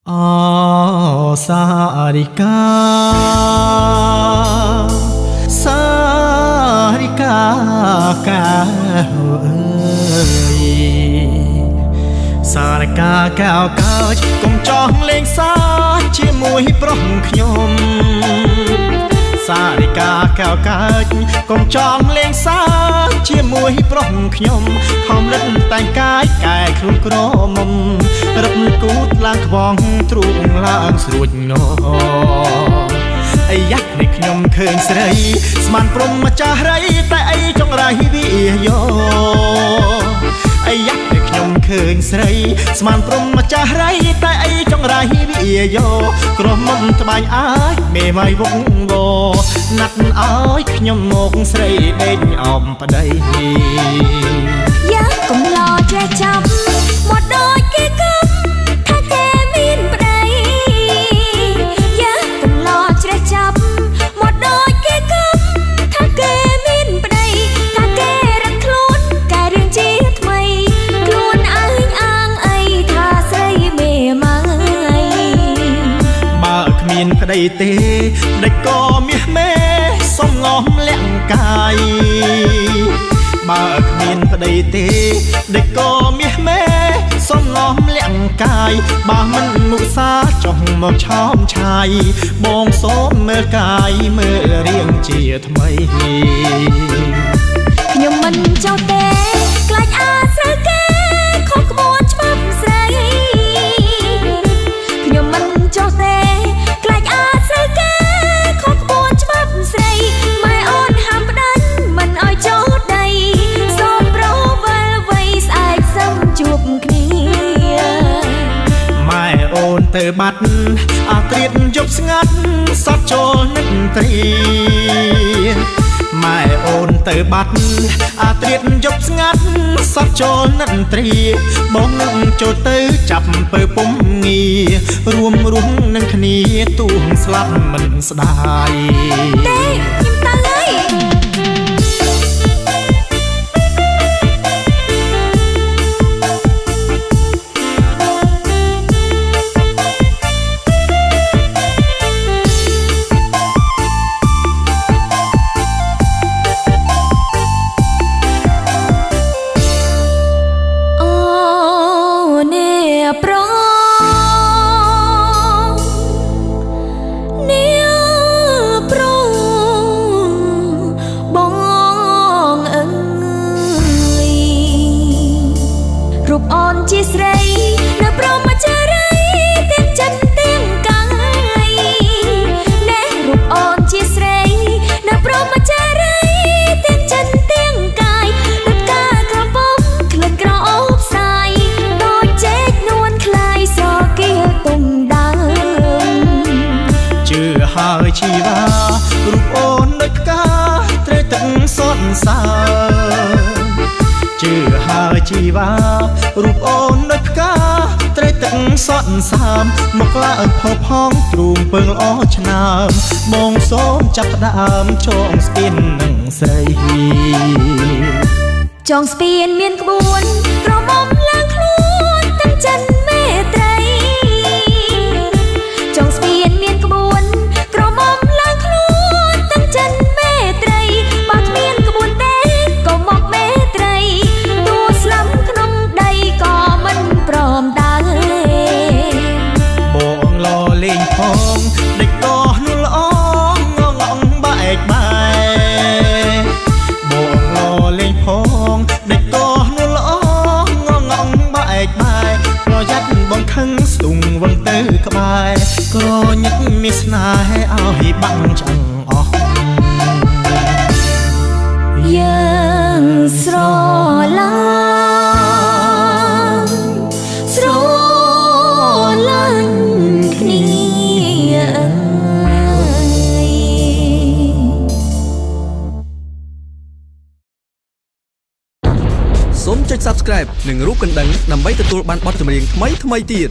อ๋อสาริกาสาริกากาเอ้ยสาริกาแก้วเกิดกុំចង់លេងសើចជាមួយប្រុសខ្ញុំសារិកាកែវកើតកុំចង់លេងសើចជាមួយប្រុសខ្ញុំខំលិតតែងកាយកែខ្លួនក្រមុំរឹកគូតឡើងខ្វងទ្រូងឡើងស្រួចងអាយ៉ាស់នេះខ្ញុំឃើញស្រីស្មានព្រំម្ចាស់រីតែអីចង់រៃវាយោអាយ៉ាស់នេះខ្ញុំឃើញស្រីស្មានព្រំម្ចាស់រីតែអីចង់រៃវាយោក្រមុំត្បាញអាយមេម៉ៃវងវណាត់ឲ្យខ្ញុំមកស្រីដេកអមប្តីយ៉ាកុំឡចេះចាប់មកដូចគេគំថាគេមានប្តីយ៉ាកុំឡចេះចាប់មកដូចគេគំថាគេមានប្តីថាគេរត់ខ្លួនកែរឿងជាថ្មីខ្លួនអើងអាងអីថាស្រីមេម៉ាយបើគ្មានប្តីទេដេចក៏មាសមេសុំងំលាក់កាយបើគ្មានប្តីទេដេចក៏មាសមេសុំងំលាក់កាយបើមិនមុខសាចុះមកឆោមឆាយបងសូមមើលកាយមើលរៀងជាថ្មីខ្ញុំមិនចោលទេខ្លាចអាស្រូវគេខុសក្បួនច្បាប់ស្រីខ្ញុំមិនចោលទេខ្លាចអាស្រូវគេខុសក្បួនច្បាប់ស្រីម៉ែអូនហាមផ្ដាច់មិនឲ្យចោលដីសូមប្រវល់វ័យស្អែកសឹមជួបគ្នាម៉ែអូនទៅបាត់អាត្រៀតយប់ស្ងាត់សត់ចូលនិតត្រីម៉ែអូនទៅបាត់អាត្រៀតយប់ស្ងាត់សត់ចូលនិតត្រីបងនឹងចូលទៅចាប់ពើពុំងាររួមរស់នឹងគ្នាទូងស្លាប់មិនស្ដាយទេខ្ញុំទៅហើយជាស្រីនៅព្រមចារីទាំងចិត្តទាំងកាយណែរូបអូនជាស្រីនៅព្រមចារីទាំងចិត្តទាំងកាយដូចការក្រពុំក្លិនក្រអូបសាយដូចចេកនួនคล้ายស្រគៀលទុំដើមជឿហើយជីវ៉ារូបអូនដូចផ្កាត្រូវទឹកសត់សាជឿហើយជីវ៉ារូបអូនដូចផ្កាត្រូវទឹកសត់សាមមកឡើងផោផងទ្រូងពើងល្អឆ្នើមបងសូមចាប់ផ្ដើមចងស្ពាននឹងស្រីចងស្ពានមានក្បួនក្រមុំឡើងខ្លួនទាំងចិនមេត្រីចងស្ពានមានក្បួនក្រមុំឡើងខ្លួនទាំងចិនមេត្រីបើគ្មានក្បួនទេក៏មកមេត្រីទួស្លាប់ក្នុងដីក៏មិនព្រមដើរបងលលេងផងដេចក៏នោះល្អងងបែកបែបងលលេងផងដេចក៏នោះល្អងងបែកបែប្រយ័ត្នបងខឹងស្ទុងវងទៅក្បែរក្រញឹកមានស្នេហ៍ឲ្យបាំងឆ្អឹងអស់យើងស្រឡាញ់ស្រឡាញ់គ្នាសូមចុច Subscribe និងរូបកណ្ដឹងដើម្បីទទួលបានបទចម្រៀងថ្មីៗទៀត